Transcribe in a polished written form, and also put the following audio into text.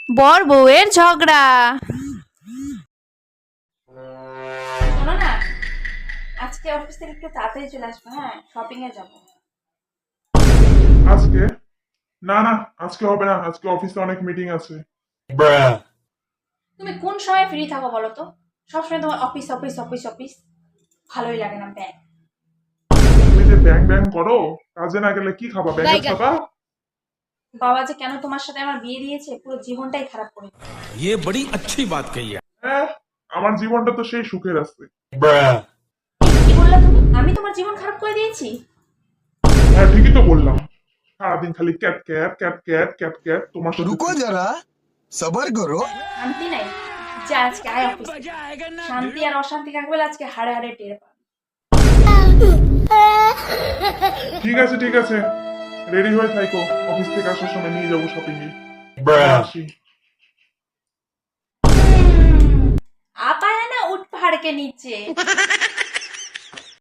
বর বউয়ের ঝগড়া। শোনো না, আজকে অফিস থেকে একটু তাড়াতাড়ি চলে আসবে, হ্যাঁ শপিং এ যাবো। আজকে? না না, আজকে হবে না, আজকে অফিসে অনেক মিটিং আছে। তুমি কোন সময় ফ্রি থাকো বলো তো? সবসময় তোমার অফিস অফিস অফিস অফিস, ভালোই লাগে না। ব্যাগ তুমি যে ব্যাং ব্যাং করো, কাজে না গেলে কি খাবা? ব্যাঙের ছাতা? বাবা যে কেন তোমার সাথে আমার বিয়ে দিয়েছে, পুরো জীবনটাই খারাপ করে দিল। ये बड़ी अच्छी बात कही है। হ্যাঁ, আমার জীবনটা তো সেই সুখের আছে। কি বললা তুমি? আমি তোমার জীবন খারাপ করে দিয়েছি? হ্যাঁ, ঠিকই তো বললাম। সারাদিন খালি cat cat cat cat cat cat তোমার সাথে। रुको जरा सबर करो। শান্তি নাই। যা আজকে আয় অফিস। শান্তি আর অশান্তি কাকে বলে আজকে হাড়ে হাড়ে টের পাবে। ঠিক আছে ঠিক আছে, রেডি হয়ে থাকো, অফিস থেকে আসার সময় নিয়ে যাবো শপিং এ। আসি। আপায় না উঠ পাহাড়কে নিচে।